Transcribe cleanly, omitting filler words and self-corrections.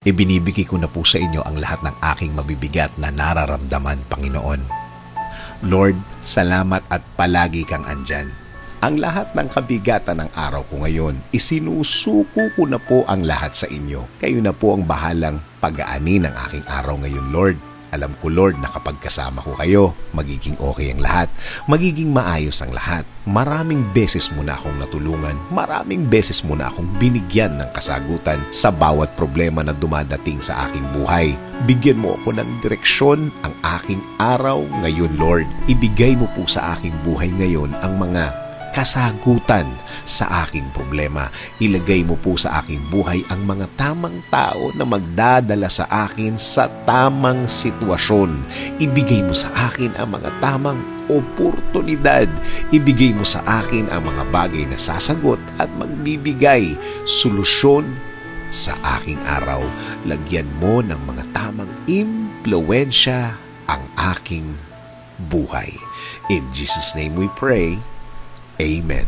Ibinibigay ko na po sa inyo ang lahat ng aking mabibigat na nararamdaman, Panginoon. Lord, salamat at palagi kang andyan. Ang lahat ng kabigatan ng araw ko ngayon, isinusuko ko na po ang lahat sa inyo. Kayo na po ang bahalang pag-aani ng aking araw ngayon, Lord. Alam ko, Lord, na kapag kasama ko kayo, magiging okay ang lahat. Magiging maayos ang lahat. Maraming beses mo na akong natulungan. Maraming beses mo na akong binigyan ng kasagutan sa bawat problema na dumadating sa aking buhay. Bigyan mo ako ng direksyon ang aking araw ngayon, Lord. Ibigay mo po sa aking buhay ngayon ang mga kasagutan sa aking problema. Ilagay mo po sa aking buhay ang mga tamang tao na magdadala sa akin sa tamang sitwasyon. Ibigay mo sa akin ang mga tamang oportunidad. Ibigay mo sa akin ang mga bagay na sasagot at magbibigay solusyon sa aking araw. Lagyan mo ng mga tamang impluwensya ang aking buhay. In Jesus' name we pray. Amen.